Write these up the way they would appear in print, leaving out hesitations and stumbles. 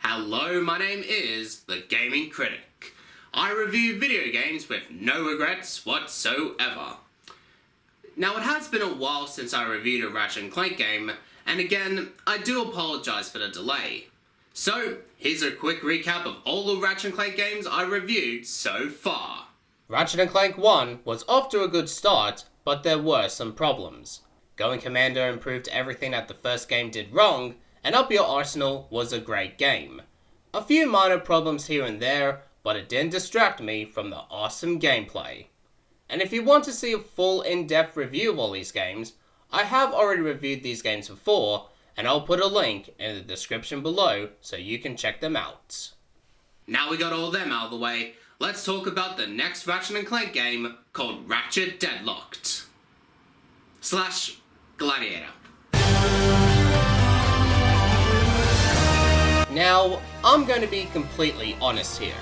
Hello, my name is the Gaming Critic. I review video games with no regrets whatsoever. Now, it has been a while since I reviewed a Ratchet & Clank game, and again, I do apologise for the delay. So, here's a quick recap of all the Ratchet & Clank games I reviewed so far. Ratchet & Clank 1 was off to a good start, but there were some problems. Going Commando improved everything that the first game did wrong, and Up Your Arsenal was a great game. A few minor problems here and there, but it didn't distract me from the awesome gameplay. And if you want to see a full in-depth review of all these games, I have already reviewed these games before, and I'll put a link in the description below so you can check them out. Now we got all them out of the way, let's talk about the next Ratchet & Clank game called Ratchet Deadlocked / Gladiator. Now, I'm going to be completely honest here.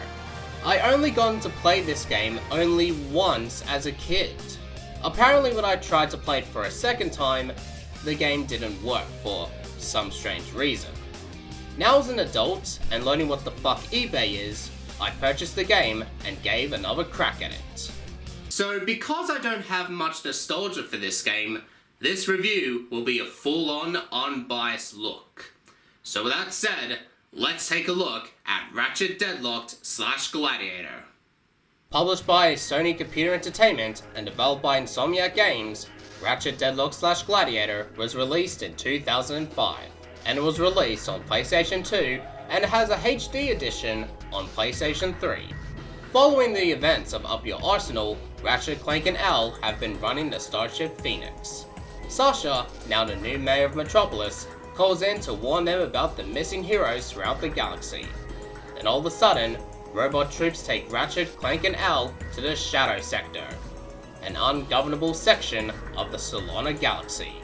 I only got to play this game only once as a kid. Apparently when I tried to play it for a second time, the game didn't work for some strange reason. Now as an adult, and learning what the fuck eBay is, I purchased the game and gave another crack at it. So because I don't have much nostalgia for this game, this review will be a full-on, unbiased look. So with that said, let's take a look at Ratchet Deadlocked / Gladiator. Published by Sony Computer Entertainment and developed by Insomniac Games, Ratchet Deadlocked / Gladiator was released in 2005, and it was released on PlayStation 2 and has a HD edition on PlayStation 3. Following the events of Up Your Arsenal, Ratchet, Clank and Al have been running the Starship Phoenix. Sasha, now the new mayor of Metropolis, calls in to warn them about the missing heroes throughout the galaxy. Then all of a sudden, robot troops take Ratchet, Clank and Al to the Shadow Sector, an ungovernable section of the Solana Galaxy.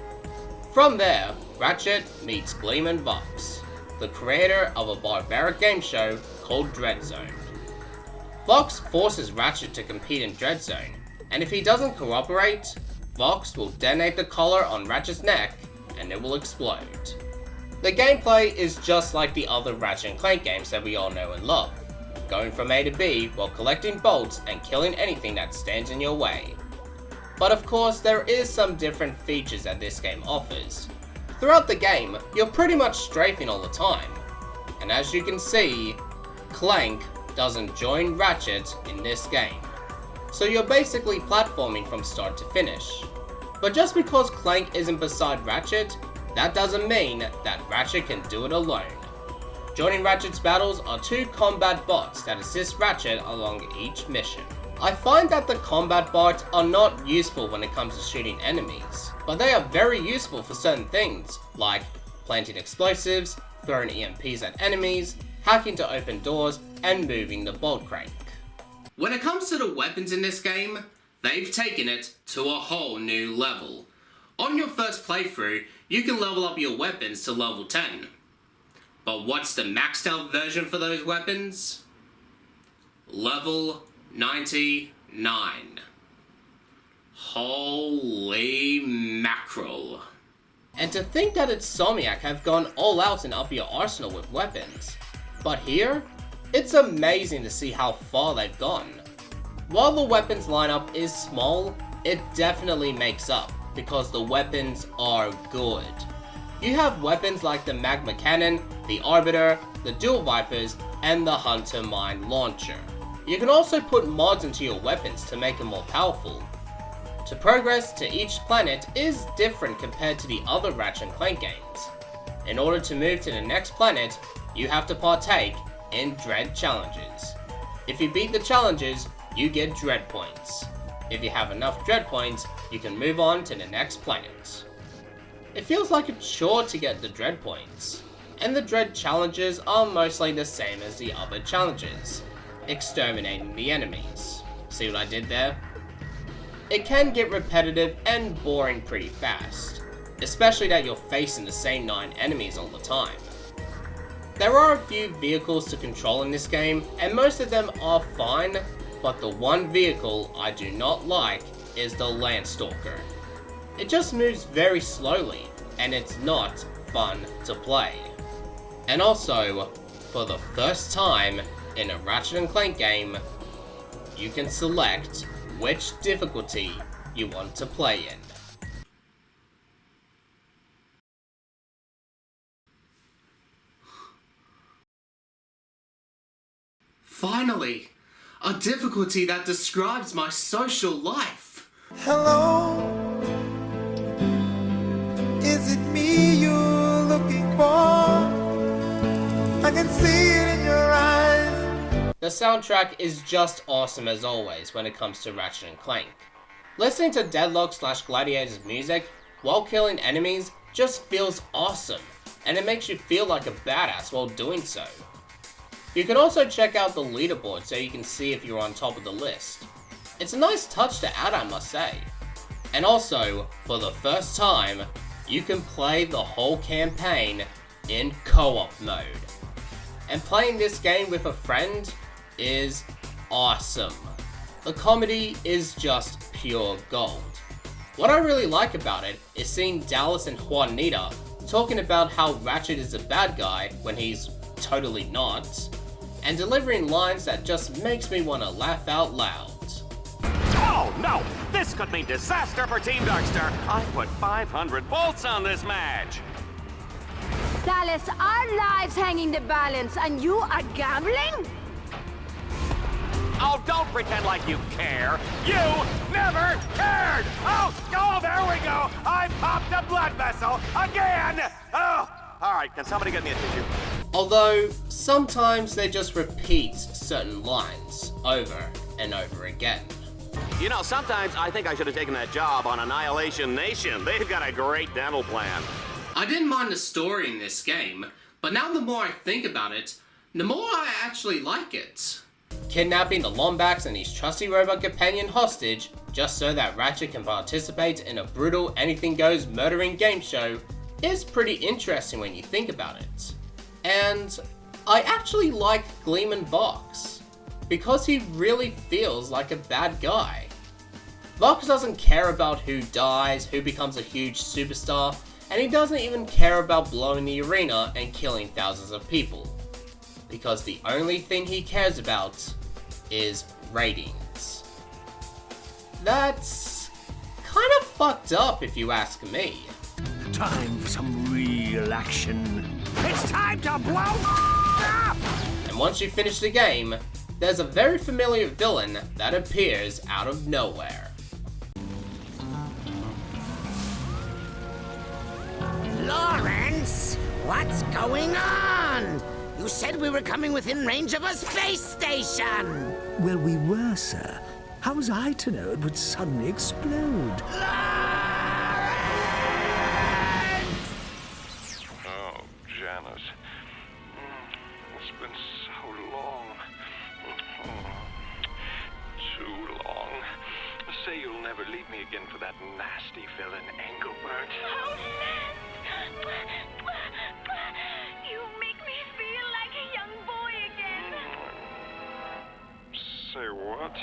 From there, Ratchet meets Gleeman Vox, the creator of a barbaric game show called DreadZone. Vox forces Ratchet to compete in DreadZone, and if he doesn't cooperate, Vox will detonate the collar on Ratchet's neck and it will explode. The gameplay is just like the other Ratchet & Clank games that we all know and love, going from A to B while collecting bolts and killing anything that stands in your way. But of course, there is some different features that this game offers. Throughout the game, you're pretty much strafing all the time, and as you can see, Clank doesn't join Ratchet in this game, so you're basically platforming from start to finish. But just because Clank isn't beside Ratchet, that doesn't mean that Ratchet can do it alone. Joining Ratchet's battles are two combat bots that assist Ratchet along each mission. I find that the combat bots are not useful when it comes to shooting enemies, but they are very useful for certain things, like planting explosives, throwing EMPs at enemies, hacking to open doors, and moving the bolt crank. When it comes to the weapons in this game, they've taken it to a whole new level. On your first playthrough, you can level up your weapons to level 10. But what's the maxed out version for those weapons? Level 99. Holy mackerel. And to think that Insomniac have gone all out in Up Your Arsenal with weapons. But here, it's amazing to see how far they've gone. While the weapons lineup is small, it definitely makes up, because the weapons are good. You have weapons like the Magma Cannon, the Arbiter, the Dual Vipers, and the Hunter Mine Launcher. You can also put mods into your weapons to make them more powerful. To progress to each planet is different compared to the other Ratchet & Clank games. In order to move to the next planet, you have to partake in Dread challenges. If you beat the challenges, you get Dread points. If you have enough Dread points, you can move on to the next planet. It feels like a chore to get the Dread points, and the Dread challenges are mostly the same as the other challenges, exterminating the enemies. See what I did there? It can get repetitive and boring pretty fast, especially that you're facing the same 9 enemies all the time. There are a few vehicles to control in this game, and most of them are fine, but the one vehicle I do not like is the Landstalker. It just moves very slowly, and it's not fun to play. And also, for the first time in a Ratchet & Clank game, you can select which difficulty you want to play in. Finally, a difficulty that describes my social life. Hello, is it me you're looking for? I can see it in your eyes. The soundtrack is just awesome as always when it comes to Ratchet & Clank. Listening to Deadlocked/Gladiator's music while killing enemies just feels awesome, and it makes you feel like a badass while doing so. You can also check out the leaderboard so you can see if you're on top of the list. It's a nice touch to add, I must say. And also, for the first time, you can play the whole campaign in co-op mode. And playing this game with a friend is awesome. The comedy is just pure gold. What I really like about it is seeing Dallas and Juanita talking about how Ratchet is a bad guy when he's totally not, and delivering lines that just makes me want to laugh out loud. Oh no! This could mean disaster for Team Darkster! I put 500 volts on this match! Dallas, our lives hang in the balance, and you are gambling? Oh, don't pretend like you care! You never cared! Oh, there we go! I popped a blood vessel again! Oh! Alright, can somebody get me a tissue? Although, sometimes they just repeat certain lines over and over again. You know, sometimes I think I should have taken that job on Annihilation Nation. They've got a great dental plan. I didn't mind the story in this game, but now the more I think about it, the more I actually like it. Kidnapping the Lombax and his trusty robot companion hostage just so that Ratchet can participate in a brutal anything-goes murdering game show is pretty interesting when you think about it. And I actually like Gleeman Vox, because he really feels like a bad guy. Vox doesn't care about who dies, who becomes a huge superstar, and he doesn't even care about blowing the arena and killing thousands of people. Because the only thing he cares about is ratings. That's kind of fucked up if you ask me. Time for some real action. It's time to blow up! And once you finish the game, there's a very familiar villain that appears out of nowhere. Lawrence, what's going on? You said we were coming within range of a space station! Well, we were, sir. How was I to know it would suddenly explode? Oh, Janice. It's been so long. Too long. Say you'll never leave me again for that nasty villain, Engelbert. Oh, Lance! You make me feel like a young boy again. Say what?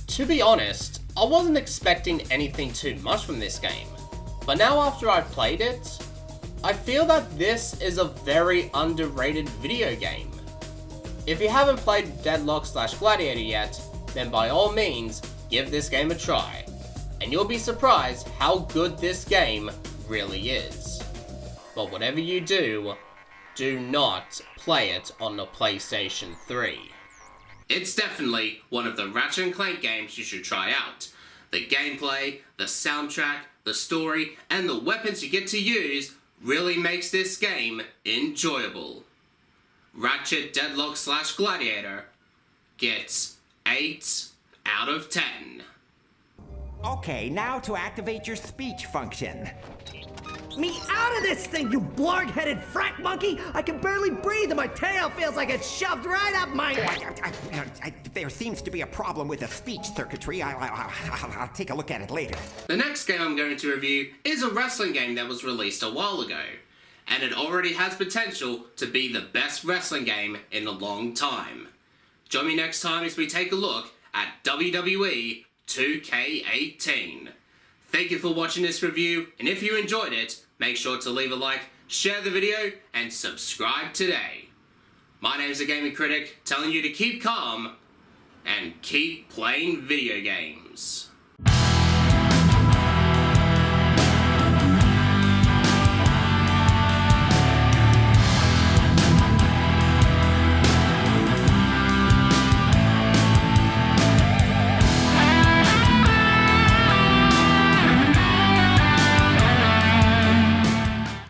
To be honest, I wasn't expecting anything too much from this game, but now after I've played it, I feel that this is a very underrated video game. If you haven't played Deadlocked/Gladiator yet, then by all means, give this game a try, and you'll be surprised how good this game really is. But whatever you do, do not play it on the PlayStation 3. It's definitely one of the Ratchet & Clank games you should try out. The gameplay, the soundtrack, the story, and the weapons you get to use really makes this game enjoyable. Ratchet Deadlocked/Gladiator gets 8 out of 10. Okay, now to activate your speech function. Me out of this thing, you blarg-headed frack monkey! I can barely breathe and my tail feels like it's shoved right up my... There seems to be a problem with the speech circuitry. I'll take a look at it later. The next game I'm going to review is a wrestling game that was released a while ago, and it already has potential to be the best wrestling game in a long time. Join me next time as we take a look at WWE 2K18. Thank you for watching this review, and if you enjoyed it, make sure to leave a like, share the video, and subscribe today. My name's the Gaming Critic, telling you to keep calm and keep playing video games.